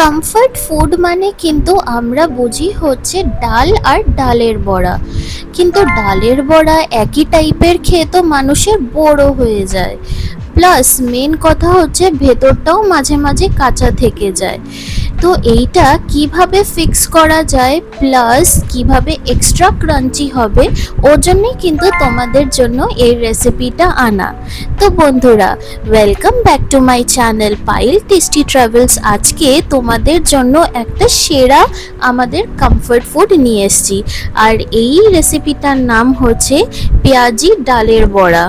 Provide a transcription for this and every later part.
Comfort food মানে কিন্তু আমরা বুঝি হচ্ছে ডাল আর ডালের বড়া। কিন্তু ডালের বড়া একই টাইপের খেয়ে তো মানুষের বোরও হয়ে যায়। প্লাস মেন কথা হচ্ছে ভেতরটাও মাঝে মাঝে কাঁচা থেকে যায়। তো এইটা কিভাবে ফিক্স করা যায়, প্লাস কিভাবে এক্সট্রা ক্রাঞ্চি হবে, ওর জন্যই কিন্তু তোমাদের জন্য এই রেসিপিটা আনা। তো বন্ধুরা, welcome back to my channel পাইল টেস্টি ট্রাভেলস। আজকে তোমাদের জন্য একটা সেরা আমাদের কমফর্ট ফুড নিয়ে এসেছি, আর এই রেসিপিটার নাম হচ্ছে পেঁয়াজি ডালের বড়া।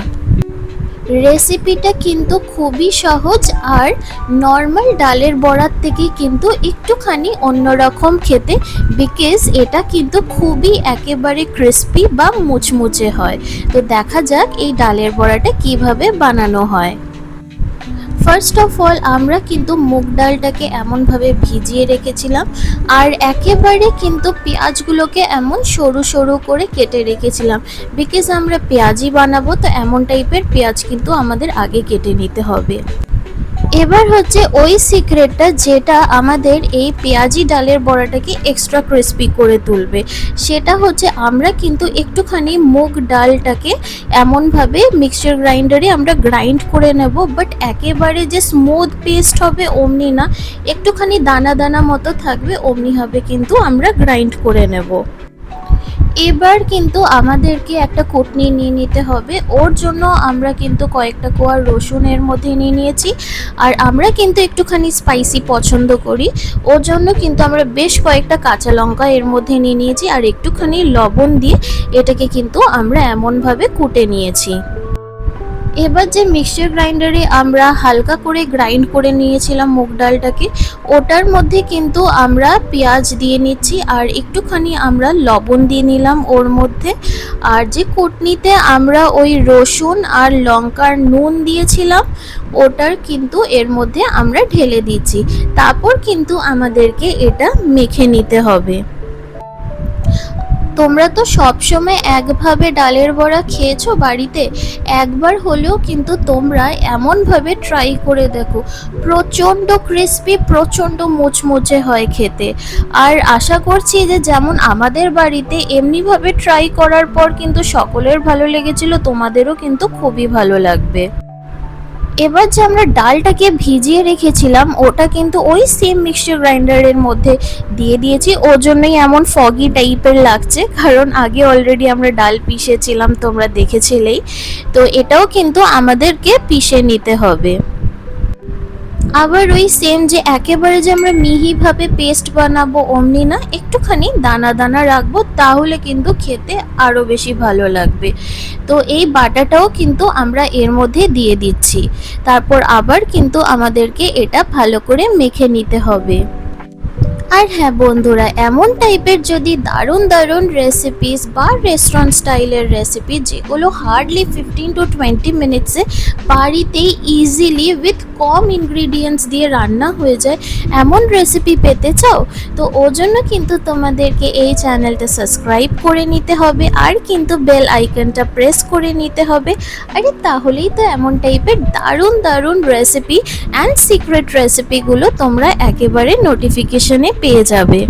রেসিপিটা কিন্তু খুবই সহজ, আর নর্মাল ডালের বড়ার থেকে কিন্তু একটুখানি অন্যরকম খেতে, বিকজ এটা কিন্তু খুবই একেবারে ক্রিস্পি বা মুচমুচে হয়। তো দেখা যাক এই ডালের বড়াটা কিভাবে বানানো হয়। ফার্স্ট অফ অল আমরা কিন্তু মুগ ডালটাকে এমনভাবে ভিজিয়ে রেখেছিলাম, আর একেবারে কিন্তু পেঁয়াজগুলোকে এমন সরু সরু করে কেটে রেখেছিলাম, বিকজ আমরা পেঁয়াজি বানাবো, তো এমন টাইপের পেঁয়াজ কিন্তু আমাদের আগে কেটে নিতে হবে। এবার হচ্ছে ওই সিক্রেটটা যেটা আমাদের এই পেঁয়াজি ডালের বড়াটাকে এক্সট্রা ক্রিস্পি করে তুলবে, সেটা হচ্ছে আমরা কিন্তু একটুখানি মুগ ডালটাকে এমনভাবে মিক্সচার গ্রাইন্ডারে আমরা গ্রাইন্ড করে নেব, বাট একেবারে যে স্মুথ পেস্ট হবে অমনি না, একটুখানি দানা দানা মতো থাকবে অমনিভাবে কিন্তু আমরা গ্রাইন্ড করে নেব। এবার কিন্তু আমাদেরকে একটা কুটনি নিয়ে নিতে হবে, ওর জন্য আমরা কিন্তু কয়েকটা কোয়া রসুন এর মধ্যে নিয়ে নিয়েছি, আর আমরা কিন্তু একটুখানি স্পাইসি পছন্দ করি, ওর জন্য কিন্তু আমরা বেশ কয়েকটা কাঁচা লঙ্কা এর মধ্যে নিয়ে নিয়েছি, আর একটুখানি লবণ দিয়ে এটাকে কিন্তু আমরা এমনভাবে কুটে নিয়েছি। এবার যে মিক্সচার গ্রাইন্ডারে আমরা হালকা করে গ্রাইন্ড করে নিয়েছিলাম মুগ ডালটাকে, ওটার মধ্যে কিন্তু আমরা পেঁয়াজ দিয়ে নিচ্ছি, আর একটুখানি আমরা লবণ দিয়ে নিলাম ওর মধ্যে, আর যে কুটনিতে আমরা ওই রসুন আর লঙ্কার নুন দিয়েছিলাম ওটার কিন্তু এর মধ্যে আমরা ঢেলে দিচ্ছি। তারপর কিন্তু আমাদেরকে এটা মেখে নিতে হবে। তোমরা তো সবসময় একভাবে ডালের বড়া খেয়েছো বাড়িতে, একবার হলেও কিন্তু তোমরা এমনভাবে ট্রাই করে দেখো, প্রচণ্ড ক্রিস্পি, প্রচণ্ড মুচমুচে হয় খেতে। আর আশা করছি যে যেমন আমাদের বাড়িতে এমনিভাবে ট্রাই করার পর কিন্তু সকলের ভালো লেগেছিল, তোমাদেরও কিন্তু খুবই ভালো লাগবে। এবার যে আমরা ডালটাকে ভিজিয়ে রেখেছিলাম ওটা কিন্তু ওই সেম মিক্সচার গ্রাইন্ডারের মধ্যে দিয়ে দিয়েছি, ওর জন্যই এমন ফগি টাইপের লাগছে, কারণ আগে অলরেডি আমরা ডাল পিষেছিলাম, তোমরা দেখেছিলেই। তো এটাও কিন্তু আমাদেরকে পিষে নিতে হবে। আবার ওই সেম যে একেবারে যে আমরা মিহিভাবে পেস্ট বানাবো অমনি না, একটুখানি দানা দানা রাখবো, তাহলে কিন্তু খেতে আরও বেশি ভালো লাগবে। তো এই বাটাটাও কিন্তু আমরা এর মধ্যে দিয়ে দিচ্ছি, তারপর আবার কিন্তু আমাদেরকে এটা ভালো করে মেখে নিতে হবে। আর হ্যাঁ বন্ধুরা, এমন টাইপের যদি দারুণ দারুণ রেসিপিস বা রেস্টুরেন্ট স্টাইলের রেসিপি যেগুলো হার্ডলি 15 to 20 মিনিটসে বাড়িতেই ইজিলি উইথ কম ইনগ্রিডিয়েন্টস দিয়ে রান্না হয়ে যায়, এমন রেসিপি পেতে চাও, তো ওর জন্য কিন্তু তোমাদেরকে এই চ্যানেলটা সাবস্ক্রাইব করে নিতে হবে, আর কিন্তু বেল আইকনটা প্রেস করে নিতে হবে। আরে তাহলেই তো এমন টাইপের দারুণ দারুণ রেসিপি অ্যান্ড সিক্রেট রেসিপিগুলো তোমরা একেবারে নোটিফিকেশনে পেয়ে যাবে।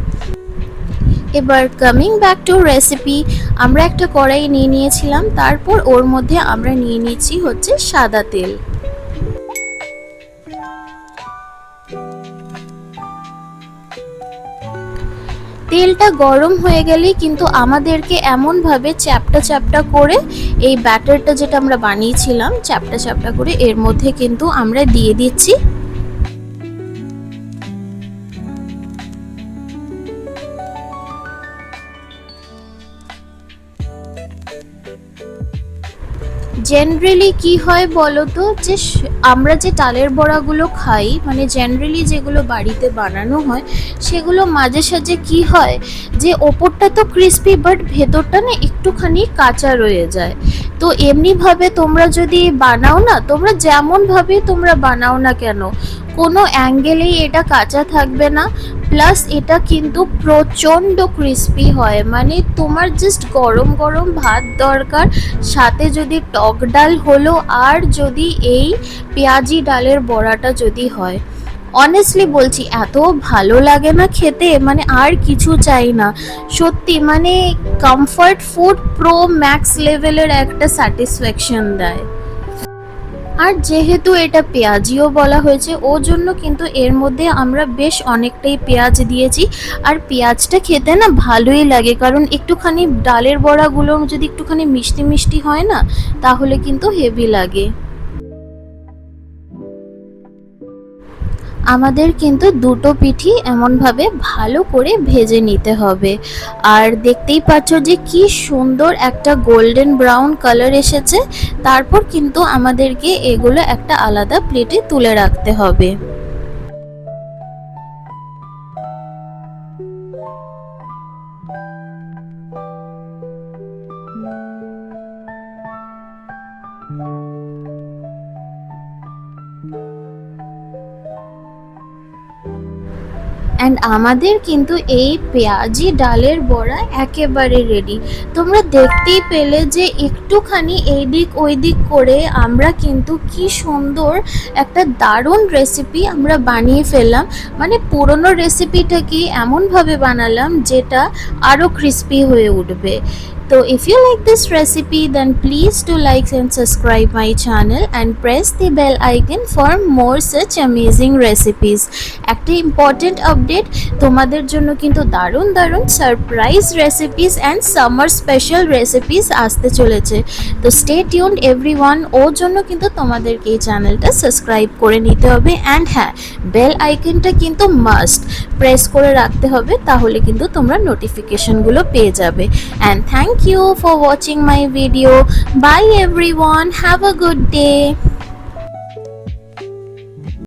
এবার কামিং ব্যাক টু রেসিপি, আমরা একটা কড়াই নিয়ে নিয়েছিলাম, তারপর ওর মধ্যে আমরা নিয়ে নিচ্ছি হচ্ছে সাদা তেল। তেলটা গরম হয়ে গেলেই কিন্তু আমাদেরকে এমনভাবে চ্যাপটা চ্যাপটা করে এই ব্যাটারটা যেটা আমরা বানিয়েছিলাম চ্যাপটা চ্যাপটা করে এর মধ্যে কিন্তু আমরা দিয়ে দিচ্ছি। জেনারেলি কি হয় বলো তো, যে আমরা যে ডালের বড়াগুলো খাই, মানে জেনারেলি যেগুলো বাড়িতে বানানো হয়, সেগুলো মাঝে সাঝে কি হয় যে ওপরটা তো ক্রিস্পি বাট ভেতরটা না একটুখানি কাঁচা রয়ে যায়। তো এমনিভাবে তোমরা যদি বানাও না, তোমরা যেমনভাবে তোমরা বানাও না কেন, কোনো অ্যাঙ্গেলেই এটা কাঁচা থাকবে না, প্লাস এটা কিন্তু প্রচণ্ড ক্রিস্পি হয়। মানে তোমার জাস্ট গরম গরম ভাত দরকার, সাথে যদি টক ডাল হলো, আর যদি এই পেঁয়াজি ডালের বড়াটা যদি হয়, অনেস্টলি বলছি, এত ভালো লাগে না খেতে, মানে আর কিছু চাই না। সত্যি মানে কমফর্ট ফুড প্রো ম্যাক্স লেভেলের একটা স্যাটিসফ্যাকশন দেয়। আর যেহেতু এটা পেঁয়াজিও বলা হয়েছে, ও জন্য কিন্তু এর মধ্যে আমরা বেশ অনেকটাই পেঁয়াজ দিয়েছি। আর পেঁয়াজটা খেতে না ভালোই লাগে, কারণ একটুখানি ডালের বড়াগুলো যদি একটুখানি মিষ্টি মিষ্টি হয় না, তাহলে কিন্তু হেভি লাগে। আমাদের কিন্তু দুটো পিঠই এমনভাবে ভালো করে ভেজে নিতে হবে। আর দেখতেই পাচ্ছ যে কি সুন্দর একটা গোল্ডেন ব্রাউন কালার এসেছে। তারপর কিন্তু আমাদেরকে এগুলো একটা আলাদা প্লেটে তুলে রাখতে হবে। অ্যান্ড আমাদের কিন্তু এই পেঁয়াজি ডালের বড়া একেবারে রেডি। তোমরা দেখতেই পেলে যে একটুখানি এই দিক ওই দিক করে আমরা কিন্তু কি সুন্দর একটা দারুণ রেসিপি আমরা বানিয়ে ফেললাম। মানে পুরনো রেসিপিটাকে এমনভাবে বানালাম যেটা আরও ক্রিস্পি হয়ে উঠবে। So if you like this recipe, then please do like and subscribe my channel and press the bell icon for more such amazing recipes. একটা ইম্পর্টেন্ট আপডেট, তোমাদের জন্য কিন্তু দারুণ দারুণ surprise recipes and summer special recipes আসতে চলেছে। তো stay tuned everyone. ওর জন্য কিন্তু তোমাদেরকে এই চ্যানেলটা সাবস্ক্রাইব করে নিতে হবে। অ্যান্ড হ্যাঁ, বেল আইকনটা কিন্তু মাস্ট প্রেস করে রাখতে হবে, তাহলে কিন্তু তোমরা নোটিফিকেশনগুলো পেয়ে যাবে। And thank you for watching my video. Bye everyone. Have a good day.